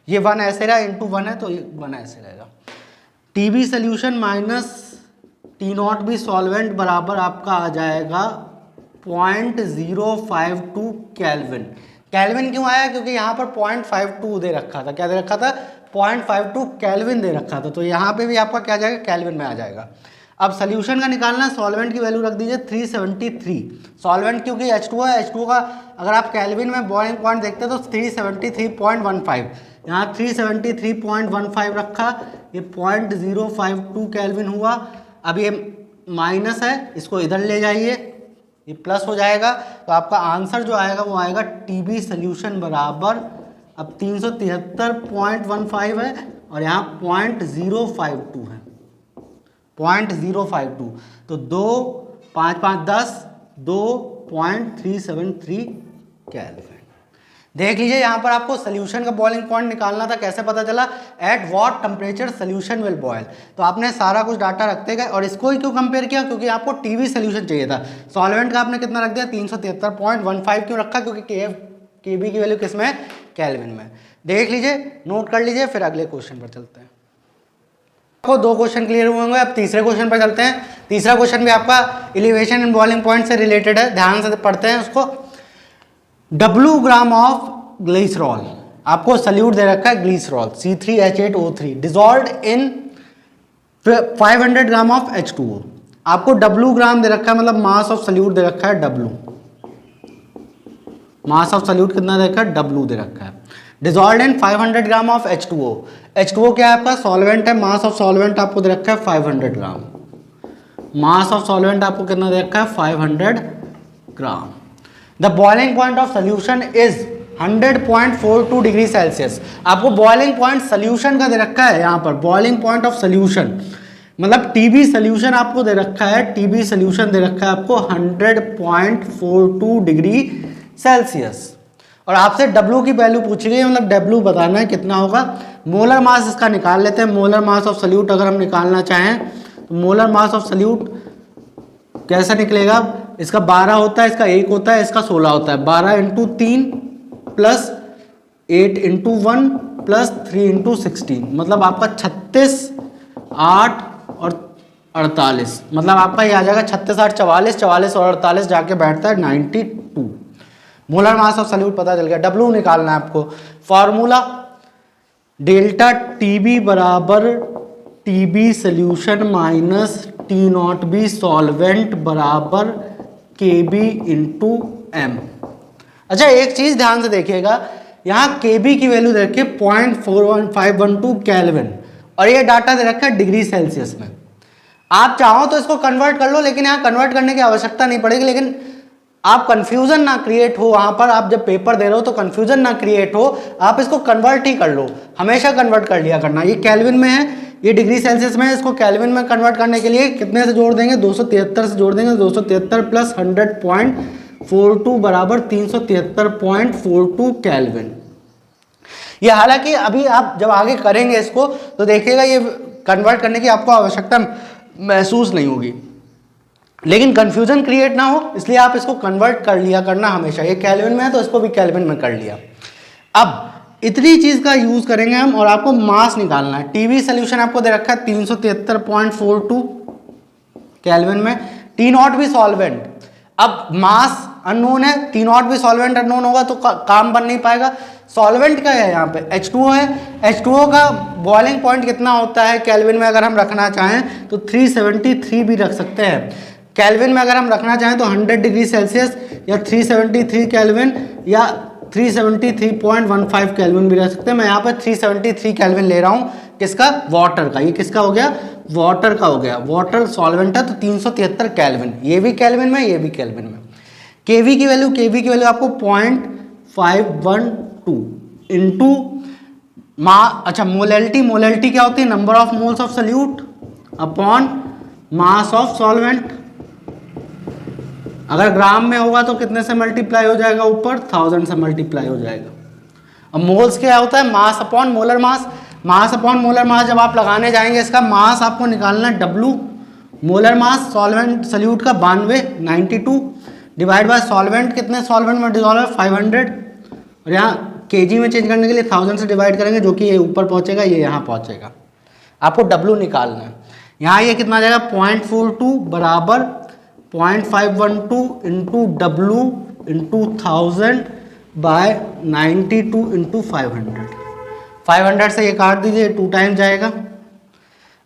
ये 1 ऐसे रहा, इंटू 1 है तो ये 1 ऐसे रहेगा। TB solution minus T not B solvent बराबर आपका आ जाएगा 0.052 केल्विन। केल्विन क्यों आया, क्योंकि यहाँ पर 0.52 दे रखा था, क्या दे रखा था, 0.52 केल्विन दे रखा था, तो यहाँ पे भी आपका क्या जाएगा, केल्विन में आ जाएगा। अब सोल्यूशन का निकालना है, सॉल्वेंट की वैल्यू रख दीजिए 373। सॉल्वेंट क्योंकि H2 है, H2 का अगर आप केल्विन में बॉइलिंग पॉइंट देखते हैं तो 373.15, यहाँ 373.15 रखा, ये 0.052 केल्विन हुआ। अब ये माइनस है, इसको इधर ले जाइए, ये प्लस हो जाएगा, तो आपका आंसर जो आएगा वो आएगा टीबी सोल्यूशन बराबर, अब 373.15 है और यहाँ 0.052 है, 0.052, तो 2 5 5 10 2.373 केल्विन। देख लीजिए यहाँ पर आपको सोल्यूशन का बॉइलिंग पॉइंट निकालना था, कैसे पता चला, at what temperature solution will boil. तो आपने सारा कुछ डाटा रखते गए, और इसको ही क्यों कंपेयर किया, क्योंकि आपको टीबी सोल्यूशन चाहिए था। सॉल्वेंट का आपने कितना रख दिया, 373.15 क्यों रखा, क्योंकि के बी की वैल्यू किस में है, केल्विन में। देख लीजिए, नोट कर लीजिए, फिर अगले क्वेश्चन पर चलते हैं। आपको 2 क्वेश्चन क्लियर हुए होंगे, अब तीसरे क्वेश्चन पर चलते हैं। तीसरा क्वेश्चन भी आपका एलिवेशन एंड बॉइलिंग पॉइंट से रिलेटेड है, ध्यान से पढ़ते हैं उसको। W ग्राम ऑफ ग्लिसरॉल, आपको सल्यूट दे रखा है glycerol C3H8O3 dissolved in 500 gram of H2O। आपको W ग्राम दे रखा है, मतलब मास ऑफ सल्यूट दे रखा है W, मास ऑफ सल्यूट कितना दे रखा है, W दे रखा है। Dissolved in 500 gram of H2O, H2O क्या है आपका, सॉल्वेंट है, मास ऑफ सॉल्वेंट आपको दे रखा है 500 ग्राम, मास ऑफ सॉल्वेंट आपको कितना दे रखा है 500 gram. The boiling point of solution is 100.42 degree Celsius. आपको बॉइलिंग पॉइंट सोल्यूशन का दे रखा है, यहाँ पर बॉइलिंग पॉइंट ऑफ सोल्यूशन मतलब टीबी सोल्यूशन आपको दे रखा है, टीबी सोल्यूशन दे रखा है आपको 100.42 डिग्री सेल्सियस, और आपसे W की वैल्यू पूछी गई, मतलब W बताना है कितना होगा। मोलर मास इसका निकाल लेते हैं, मोलर मास ऑफ सोल्यूट अगर हम निकालना चाहें तो मोलर मास ऑफ सोल्यूट कैसा निकलेगा, इसका 12 होता है, इसका 1 होता है, इसका 16 होता है, 12 × 3 प्लस 8 × 1 प्लस 3 × 16, मतलब आपका 36 8 और 48, मतलब आपका ये आ जाएगा 36 8 44, 44 और 48 जाके बैठता है 92। मोलर मास ऑफ सोल्यूट पता चल गया। W निकालना है आपको, फॉर्मूला डेल्टा टीबी बराबर TB solution minus T not B solvent बराबर Kb इंटू एम। अच्छा एक चीज़ ध्यान से देखिएगा, यहाँ Kb की वैल्यू दे रखी है 0.41512 केल्विन और ये डाटा दे रखा है डिग्री सेल्सियस में। आप चाहो तो इसको कन्वर्ट कर लो, लेकिन यहाँ कन्वर्ट करने की आवश्यकता नहीं पड़ेगी। लेकिन आप कंफ्यूजन ना क्रिएट हो, वहाँ पर आप जब पेपर दे रहे हो तो कंफ्यूजन ना क्रिएट हो, आप इसको कन्वर्ट ही कर लो, हमेशा कन्वर्ट कर लिया करना। ये केल्विन में है, ये डिग्री सेल्सियस में है, इसको केल्विन में कन्वर्ट करने के लिए कितने से जोड़ देंगे, 273 से जोड़ देंगे। 273 प्लस 100.42 बराबर 373.42 केल्विन। ये हालांकि अभी आप जब आगे करेंगे इसको तो देखिएगा ये कन्वर्ट करने की आपको आवश्यकता महसूस नहीं होगी, लेकिन कंफ्यूजन क्रिएट ना हो इसलिए आप इसको कन्वर्ट कर लिया करना हमेशा। ये केल्विन में है तो इसको भी केल्विन में कर लिया। अब इतनी चीज का यूज करेंगे हम और आपको मास निकालना है। टीवी सोल्यूशन आपको दे रखा है 373.42 केल्विन में। टी नॉट भी सॉल्वेंट, अब मास अननोन है, टी नॉट भी सॉल्वेंट अननोन होगा तो काम बन नहीं पाएगा। सॉल्वेंट का है यहाँ पे H2O है। H2O का बॉइलिंग पॉइंट कितना होता है केल्विन में, अगर हम रखना चाहें तो 373 भी रख सकते हैं। केल्विन में अगर हम रखना चाहें तो 100 डिग्री सेल्सियस या 373 केल्विन या 373.15 केल्विन भी रख सकते हैं। मैं यहाँ पर 373 केल्विन ले रहा हूँ, किसका, वाटर का। ये किसका हो गया, वाटर का हो गया। वाटर सॉल्वेंट है तो 373 केल्विन, ये भी केल्विन में, ये भी केल्विन में। केवी की वैल्यू आपको 0.512 इंटू अच्छा मोलैलिटी क्या होती है, number of moles of solute upon mass of solvent. अगर ग्राम में होगा तो कितने से मल्टीप्लाई हो जाएगा, ऊपर 1000 से मल्टीप्लाई हो जाएगा। अब मोल्स क्या होता है, मास अपॉन मोलर मास। मास अपॉन मोलर मास जब आप लगाने जाएंगे, इसका मास आपको निकालना है W, molar mass solvent solute का 92 डिवाइड बाय सॉल्वेंट, कितने सॉल्वेंट में डिजॉल्व है 500, और यहाँ केजी में चेंज करने के लिए 1000 से डिवाइड करेंगे, जो कि ये ऊपर पहुंचेगा, ये यहाँ पहुंचेगा। आपको W निकालना है। यहाँ ये कितना आ जाएगा 0.42 बराबर 0.512 into W into 1000 by 92 into 500 से ये काट दीजिए, 2 टाइम्स जाएगा।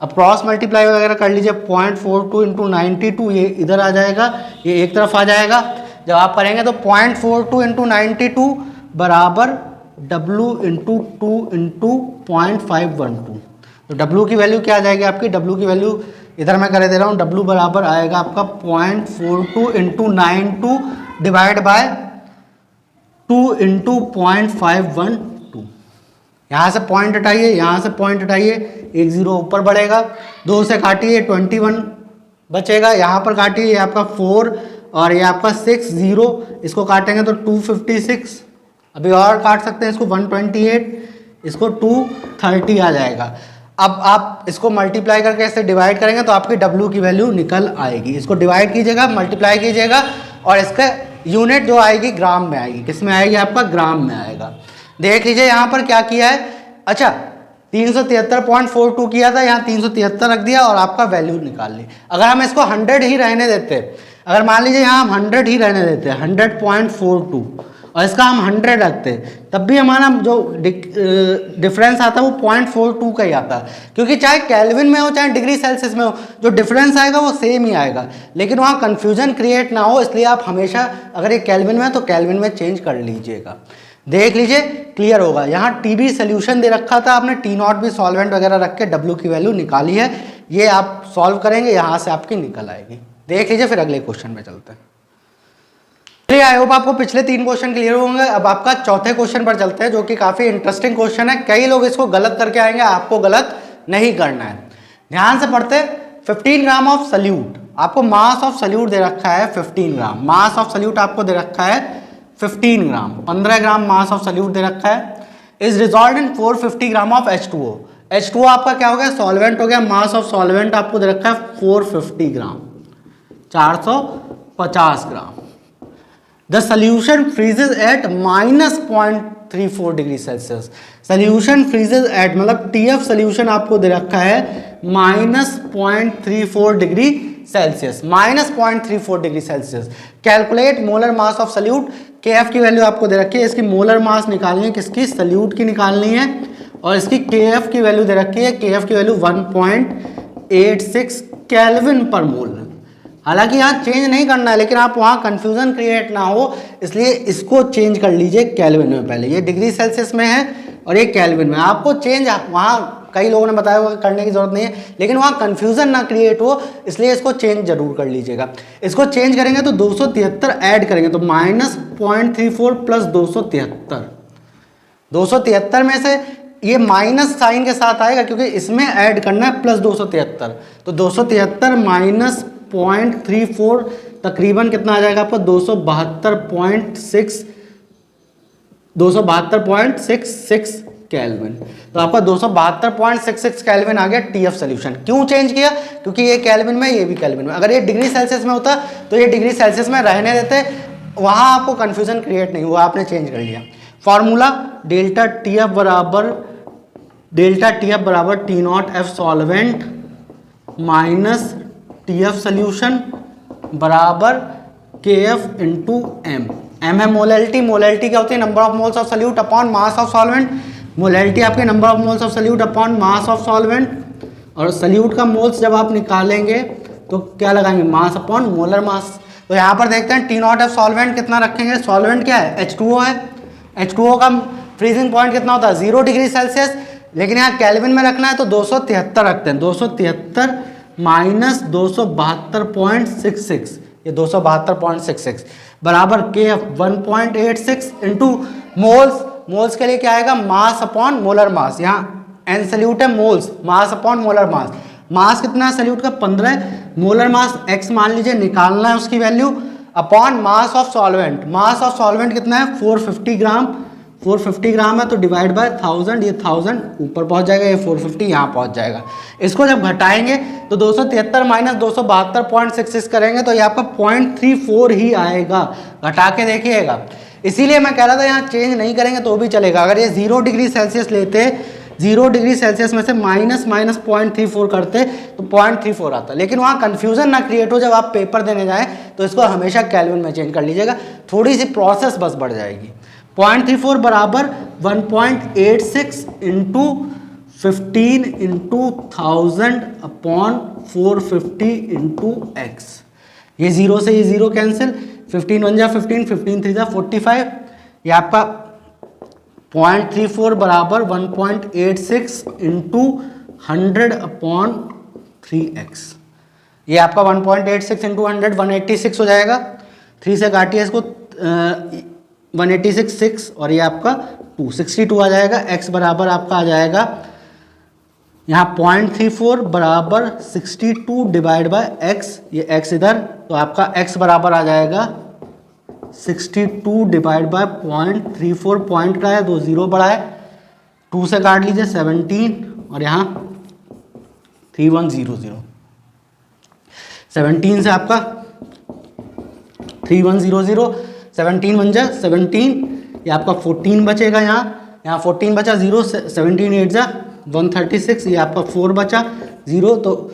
अब क्रॉस मल्टीप्लाई वगैरह कर लीजिए, 0.42 इंटू 92 ये इधर आ जाएगा, ये एक तरफ आ जाएगा। जब आप करेंगे तो 0.42 इंटू 92 बराबर W इंटू 2 इंटू 0.512। तो W की वैल्यू क्या आ जाएगी आपकी, W की वैल्यू इधर मैं कर दे रहा हूँ, W बराबर आएगा आपका 0.42 इंटू 92 डिवाइड बाय 2 इंटू 0.512। यहाँ से पॉइंट हटाइए, यहाँ से पॉइंट हटाइए, एक जीरो ऊपर बढ़ेगा, 2 से काटिए 21 बचेगा, यहाँ पर काटिए ये आपका 4 और ये आपका 6, 0 इसको काटेंगे तो 256, अभी और काट सकते हैं इसको 128, इसको 230 आ जाएगा। अब आप इसको मल्टीप्लाई करके ऐसे डिवाइड करेंगे तो आपकी W की वैल्यू निकल आएगी। इसको डिवाइड कीजिएगा, मल्टीप्लाई कीजिएगा और इसका यूनिट जो आएगी ग्राम में आएगी। किस में आएगी, आपका ग्राम में आएगा। देख लीजिए यहाँ पर क्या किया है, अच्छा 373.42 किया था, यहाँ 373 रख दिया और आपका वैल्यू निकाल ली। अगर हम इसको 100 ही रहने देते, अगर मान लीजिए यहाँ हम 100 ही रहने देते, 100.42 और इसका हम 100 रखते, तब भी हमारा जो डिफरेंस आता है वो 0.42 का ही आता है, क्योंकि चाहे केल्विन में हो चाहे डिग्री सेल्सियस में हो, जो डिफरेंस आएगा वो सेम ही आएगा। लेकिन वहाँ कन्फ्यूजन क्रिएट ना हो इसलिए आप हमेशा अगर ये केल्विन में है तो केल्विन में चेंज कर लीजिएगा। देख लीजिए क्लियर होगा। यहाँ टीबी सोल्यूशन दे रखा था आपने, टी नॉट भी सॉल्वेंट वगैरह रख के W की वैल्यू निकाली है, ये आप सॉल्व करेंगे, यहाँ से आपकी निकल आएगी। देख लीजिए, फिर अगले क्वेश्चन पे चलते हैं। चलिए आई होप आपको पिछले 3 क्वेश्चन क्लियर होंगे। अब आपका चौथे क्वेश्चन पर चलते हैं, जो कि काफ़ी इंटरेस्टिंग क्वेश्चन है। कई लोग इसको गलत करके आएंगे, आपको गलत नहीं करना है। ध्यान से पढ़ते। 15 ग्राम ऑफ सल्यूट, आपको मास ऑफ सल्यूट दे रखा है 15 ग्राम, मास ऑफ सल्यूट आपको दे रखा है 15 ग्राम, 15 ग्राम मास ऑफ सल्यूट दे रखा है। Is resolve in 450 gram of H2O। H2O आपका क्या हो गया, सॉल्वेंट हो गया। मास ऑफ सॉल्वेंट आपको दे रखा है 450 gram, 450 gram. The solution freezes at -0.34 degree Celsius. Solution freezes at मतलब TF सोल्यूशन आपको दे रखा है -0.34 degree Celsius, -0.34 degree Celsius. Calculate molar mass of solute. KF की वैल्यू आपको दे रखी है, इसकी मोलर मास निकालनी है, किसकी, सल्यूट की निकालनी है, और इसकी KF की वैल्यू दे रखी है, KF की वैल्यू 1.86 केल्विन पर मोल। हालांकि यहाँ चेंज नहीं करना है, लेकिन आप वहाँ कंफ्यूजन क्रिएट ना हो इसलिए इसको चेंज कर लीजिए केल्विन में। पहले ये डिग्री सेल्सियस में है और ये केल्विन में। आपको चेंज वहाँ कई लोगों ने बताया होगा करने की जरूरत नहीं है, लेकिन वहाँ कंफ्यूजन ना क्रिएट हो इसलिए इसको चेंज जरूर कर लीजिएगा। इसको चेंज करेंगे तो 273 ऐड करेंगे तो -0.34 प्लस 273 में से ये माइनस साइन के साथ आएगा क्योंकि इसमें ऐड करना है प्लस 273, तो 273 माइनस 0.34 तकरीबन कितना आ जाएगा आपको 272.66 केल्विन। तो आपका 272.66 केल्विन आ गया टीएफ सोल्यूशन। क्यों चेंज किया? क्योंकि ये केल्विन में ये भी केल्विन में। अगर ये डिग्री सेल्सियस में होता तो ये डिग्री सेल्सियस में रहने देते, वहां आपको कंफ्यूजन क्रिएट नहीं हुआ, आपने चेंज कर लिया। फॉर्मूला डेल्टा टी एफ बराबर T not F solvent minus T F solution बराबर K F into M. M है मोलैलिटी। मोलैलिटी क्या होती है? Number of moles of solute upon mass of solvent. Molality आपके number of moles of solute upon mass of solvent, और solute का moles जब आप निकालेंगे तो क्या लगाएंगे? Mass upon molar mass. तो यहाँ पर देखते हैं टी नॉट एफ सॉल्वेंट कितना रखेंगे। सॉल्वेंट क्या है? H2O है। H2O का फ्रीजिंग पॉइंट कितना होता है? 0 डिग्री सेल्सियस, लेकिन यहाँ केल्विन में रखना है तो 273 रखते हैं। 273 माइनस 272.66, ये 272.66 बराबर K F 1.86 into moles. Moles के लिए क्या आएगा? Mass upon molar mass. यहाँ एन सल्यूट है, moles mass upon molar mass. Mass कितना है सल्यूट का? 15। मोलर मास x मान लीजिए, निकालना है उसकी value, upon mass of solvent. Mass of solvent कितना है? 450 ग्राम। 450 ग्राम है तो डिवाइड बाय 1000, ये 1000 ऊपर पहुंच जाएगा, ये 450 यहाँ पहुंच जाएगा। इसको जब घटाएंगे तो 273 माइनस 272.66 करेंगे तो ये आपका 0.34 ही आएगा। घटा के देखिएगा। इसीलिए मैं कह रहा था यहाँ चेंज नहीं करेंगे तो भी चलेगा। अगर ये 0 डिग्री सेल्सियस लेते, 0 डिग्री सेल्सियस में से माइनस 0.34 करते तो 0.34 आता, लेकिन वहाँ कंफ्यूजन ना क्रिएट हो जब आप पेपर देने जाएं तो इसको हमेशा केल्विन में चेंज कर लीजिएगा, थोड़ी सी प्रोसेस बस बढ़ जाएगी। 0.34 बराबर 1.86 into 15 into 1000 upon 450 into x. ये 0 से ये 0 कैंसिल, 15 1 जा 15, 15 3 जा 45। ये आपका 0.34 बराबर 1.86 इंटू 100 अपॉन 3x। ये आपका 1.86 इंटू 100 186 हो जाएगा। 3 से काटिए इसको, 186 6 और ये आपका 262 आ जाएगा। x बराबर आपका आ जाएगा यहाँ 0.34 बराबर 62 डिवाइड बाय x, ये x इधर, तो आपका x बराबर आ जाएगा 62 डिवाइड बाय 0.34। पॉइंट का है, 2 0 बढ़ा है, 2 से काट लीजिए 17 और यहाँ 3100। 17 से आपका 3100, 17 1 जा 17, ये आपका 14 बचेगा। यहाँ 14 बचा, 0 17 8 जा 136, ये आपका 4 बचा 0, तो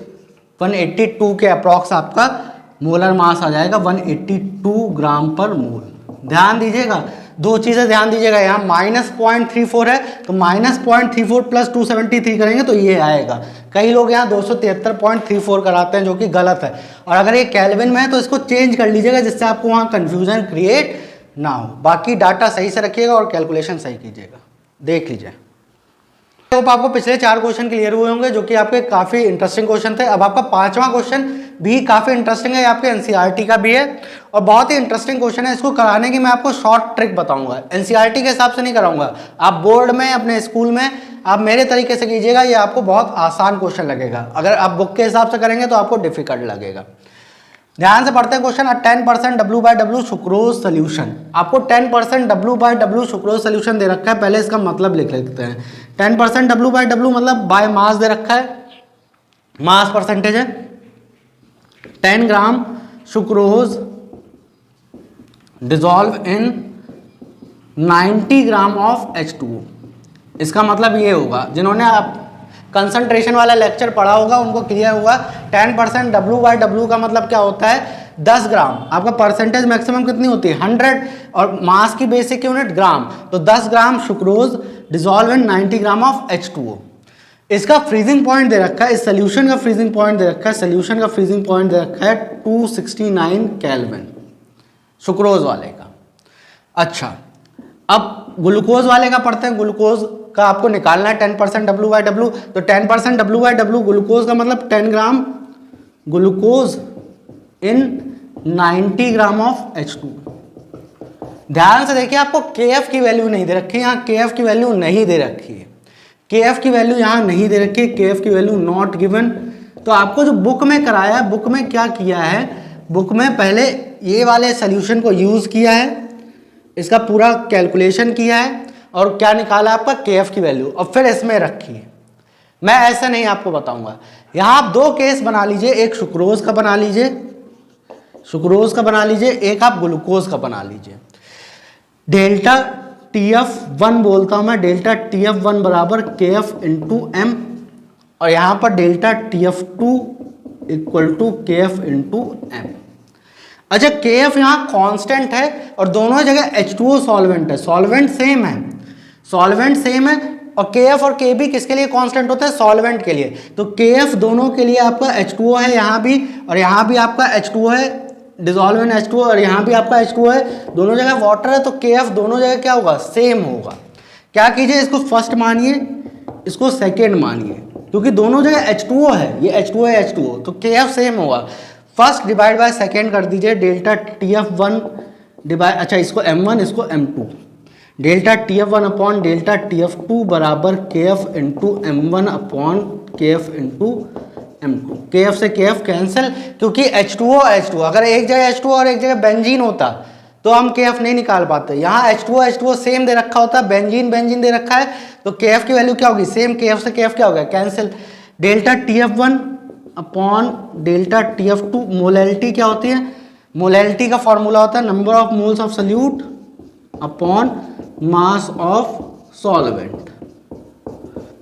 182 के अप्रॉक्स आपका मोलर मास आ जाएगा, 182 ग्राम पर मोल। ध्यान दीजिएगा, दो चीज़ें ध्यान दीजिएगा, यहाँ -0.34 है तो -0.34 प्लस 273 करेंगे तो ये आएगा। कई लोग यहाँ 273.34 कराते हैं जो कि गलत है, और अगर ये केल्विन में है तो इसको चेंज कर लीजिएगा जिससे आपको वहाँ कन्फ्यूजन क्रिएट ना हो। बाकी डाटा सही से रखिएगा और कैलकुलेशन सही कीजिएगा। देख लीजिए, तो आपको पिछले 4 क्वेश्चन क्लियर हुए होंगे जो कि आपके काफ़ी इंटरेस्टिंग क्वेश्चन थे। अब आपका 5वां क्वेश्चन भी काफ़ी इंटरेस्टिंग है, आपके एनसीईआरटी का भी है और बहुत ही इंटरेस्टिंग क्वेश्चन है। इसको कराने की मैं आपको शॉर्ट ट्रिक बताऊंगा, एनसीईआरटी के हिसाब से नहीं कराऊंगा। आप बोर्ड में, अपने स्कूल में आप मेरे तरीके से कीजिएगा, ये आपको बहुत आसान क्वेश्चन लगेगा। अगर आप बुक के हिसाब से करेंगे तो आपको डिफिकल्ट लगेगा। ध्यान से पढ़ते हैं क्वेश्चन। 10% W/W sucrose solution. आपको 10% W/W सुक्रोज सोल्यूशन दे रखा है, पहले इसका मतलब लिख लेते हैं। 10% W/W मतलब बाय मास दे रखा है, मास परसेंटेज है। 10 gram sucrose dissolve in 90 gram of H2O। इसका मतलब ये होगा, जिन्होंने आप कंसंट्रेशन वाला लेक्चर पढ़ा होगा उनको क्लियर होगा। 10% W/W का मतलब क्या होता है? 10 ग्राम। आपका परसेंटेज मैक्सिमम कितनी होती है? 100, और मास की बेसिक यूनिट ग्राम, तो 10 gram sucrose dissolve in 90 gram of H2O। इसका फ्रीजिंग पॉइंट दे रखा है, इस सोल्यूशन का फ्रीजिंग पॉइंट दे रखा है, सोल्यूशन का फ्रीजिंग पॉइंट दे रखा है 269 केल्विन सुक्रोज वाले का। अच्छा, अब ग्लूकोज वाले का पढ़ते हैं। ग्लूकोज का आपको निकालना है 10% W/W, तो 10% W/W ग्लूकोज का मतलब 10 gram glucose in 90 gram of H2। ध्यान से देखिए, आपको KF की वैल्यू नहीं दे रखी है, यहाँ KF की वैल्यू नहीं दे रखी है, KF की वैल्यू यहाँ नहीं दे रखी है, KF की वैल्यू नॉट गिवन। तो आपको जो बुक में कराया है, बुक में क्या किया है, बुक में पहले ये वाले सोल्यूशन को यूज़ किया है, इसका पूरा कैलकुलेशन किया है और क्या निकाला आपका KF की वैल्यू, और फिर इसमें रखी है। मैं ऐसा नहीं आपको बताऊंगा। यहाँ आप दो केस बना लीजिए, एक सुक्रोज का बना लीजिए, सुक्रोज का बना लीजिए, एक आप ग्लूकोज का बना लीजिए। डेल्टा TF1 बोलता हूं मैं, डेल्टा TF1 बराबर KF इंटू M, और यहां पर delta TF2 equal to KF into M। अच्छा, KF यहाँ कांस्टेंट है और दोनों जगह H2O सॉल्वेंट है, सॉल्वेंट सेम है, सॉल्वेंट सेम है, और KF और KB किसके लिए कांस्टेंट होता है, सॉल्वेंट के लिए। तो KF दोनों के लिए आपका H2O है यहाँ भी, और यहाँ भी आपका H2O है, डिजोल्व इन H2O, और यहाँ भी आपका H2O है, दोनों जगह वाटर है, तो KF दोनों जगह क्या होगा, सेम होगा। क्या कीजिए, इसको फर्स्ट मानिए, इसको सेकेंड मानिए, क्योंकि दोनों जगह H2O है, ये H2O है H2O, तो KF सेम होगा। फर्स्ट डिवाइड बाय सेकेंड कर दीजिए, डेल्टा TF1 डिवाइड, अच्छा इसको M1 इसको M2, delta TF1 upon delta TF2 बराबर KF into M1 upon KF into M2। KF से KF कैंसिल, क्योंकि H2O H2O, अगर एक जगह H2O और एक जगह बेंजीन होता तो हम KF नहीं निकाल पाते। यहाँ H2O H2O सेम दे रखा होता, बेंजीन बेंजीन दे रखा है, तो KF की वैल्यू क्या होगी, सेम, KF से KF क्या होगा, cancel. Delta TF1 upon delta TF2, molality क्या होती है, मोलैलिटी का फॉर्मूला होता है number of moles of solute upon mass of solvent.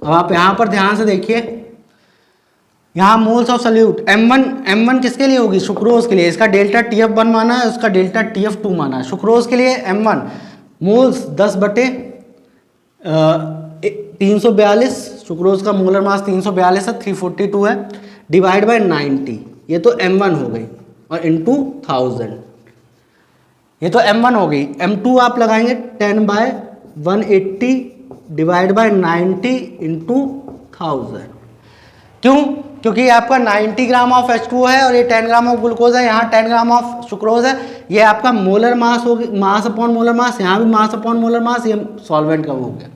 अब आप यहाँ पर ध्यान से देखिए, यहाँ मोल्स ऑफ सोल्यूट M1 किसके लिए होगी, सुक्रोज के लिए, इसका डेल्टा TF1 माना है, उसका डेल्टा TF2 माना है। सुक्रोज के लिए M1 मोल्स 10/342, सुक्रोज का मोलर मास 342 है, 342 है, डिवाइड बाय 90, ये तो M1 हो गई, और इंटू 1000, ये तो M1 हो गई। M2 आप लगाएंगे 10/180 डिवाइड बाय 90 इंटू 1000। क्यों, क्योंकि आपका 90 ग्राम ऑफ H2O है और ये 10 ग्राम ऑफ ग्लूकोज है, यहाँ 10 ग्राम ऑफ सुक्रोज है, ये आपका मोलर मास हो गया, मास अपॉन मोलर मास, यहाँ भी मास अपॉन मोलर मास, ये सॉल्वेंट का हो गया।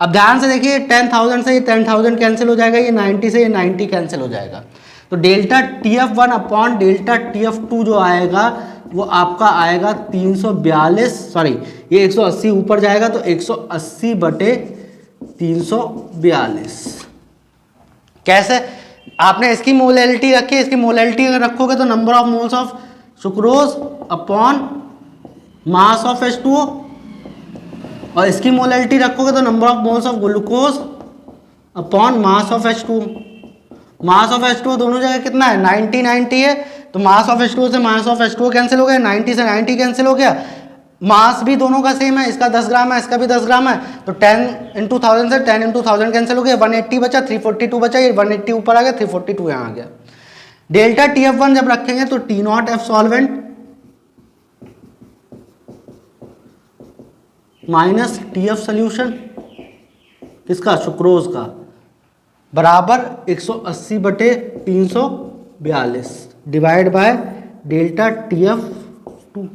अब ध्यान से देखिए, 10,000 से ये 10,000 कैंसिल हो जाएगा, ये 90 से ये 90 कैंसिल हो जाएगा, तो delta TF1 upon delta TF2 जो आएगा वो आपका आएगा 342, सॉरी ये 180 ऊपर जाएगा, तो 180/342। कैसे, आपने इसकी मोलैलिटी रखी है, इसकी मोलैलिटी अगर रखोगे तो number of moles of sucrose upon mass of H2O, और इसकी मोलैलिटी रखोगे तो number of moles of glucose upon mass of H2O। Mass of H2O दोनों जगह कितना है, 90 है, तो मास ऑफ H2O से मास ऑफ H2O कैंसिल हो गया, 90 से 90 कैंसिल हो गया, मास भी दोनों का सेम है, इसका 10 ग्राम है, इसका भी 10 ग्राम है, तो 10 इंटू 1000 से 10 इंटू 1000 कैंसिल हो गया, 180 बचा, 342 बचा, ये 180 ऊपर आ गया, 342 यहाँ आ गया। डेल्टा TF1 जब रखेंगे तो T0F solvent minus TF solution, किसका, सुक्रोज का, बराबर 180/342 डिवाइड बाय डेल्टा TF2।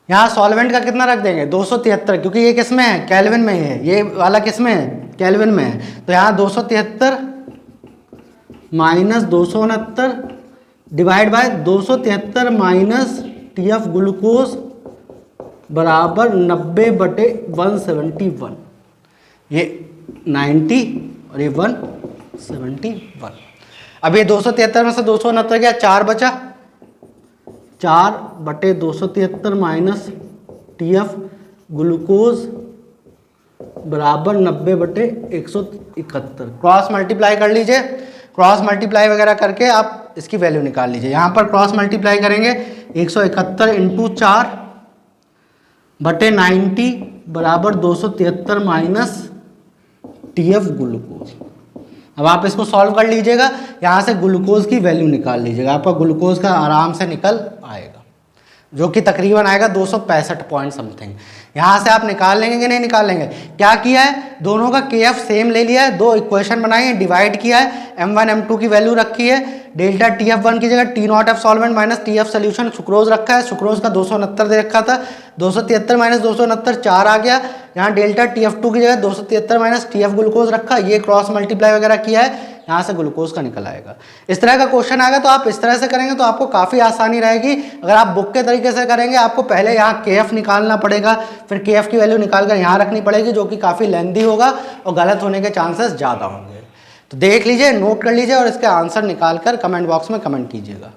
यहाँ सॉल्वेंट का कितना रख देंगे, 273, क्योंकि ये किस में है, केल्विन में है, ये वाला किस में है, केल्विन में है, तो यहाँ 273 minus 269 divide by 273 minus TF glucose बराबर 90/171, ये 90 और ये 171। अब ये 273 में से 269 गया, 4 बचा, 4/273 माइनस TF ग्लूकोज बराबर 90/171। क्रॉस मल्टीप्लाई कर लीजिए, क्रॉस मल्टीप्लाई वगैरह करके आप इसकी वैल्यू निकाल लीजिए। यहाँ पर क्रॉस मल्टीप्लाई करेंगे, 171 इंटू 4/90 बराबर 273 माइनस TF ग्लूकोज। अब आप इसको सॉल्व कर लीजिएगा, यहाँ से ग्लूकोज की वैल्यू निकाल लीजिएगा, आपका ग्लूकोज का आराम से निकल आएगा, जो कि तकरीबन आएगा 265 पॉइंट समथिंग। यहाँ से आप निकाल लेंगे कि नहीं निकाल लेंगे? क्या किया है, दोनों का KF सेम ले लिया है, दो इक्वेशन बनाई है, डिवाइड किया है, M1 M2 की वैल्यू रखी है, डेल्टा TF1 की जगह T0F solvent minus TF solution sucrose रखा है, सुक्रोज का 269 दे रखा था, 273 माइनस 269 4 आ गया। यहाँ डेल्टा TF2 की जगह 273 माइनस TF ग्लूकोज रखा, ये क्रॉस मल्टीप्लाई वगैरह किया है, यहाँ से ग्लूकोज का निकल आएगा। इस तरह का क्वेश्चन आएगा तो आप इस तरह से करेंगे तो आपको काफ़ी आसानी रहेगी। अगर आप बुक के तरीके से करेंगे आपको पहले यहाँ KF निकालना पड़ेगा, फिर KF की वैल्यू निकाल कर यहाँ रखनी पड़ेगी, जो कि काफ़ी लेंथी होगा और गलत होने के चांसेस ज़्यादा होंगे। तो देख लीजिए, नोट कर लीजिए और इसके आंसर निकाल कर कमेंट बॉक्स में कमेंट कीजिएगा।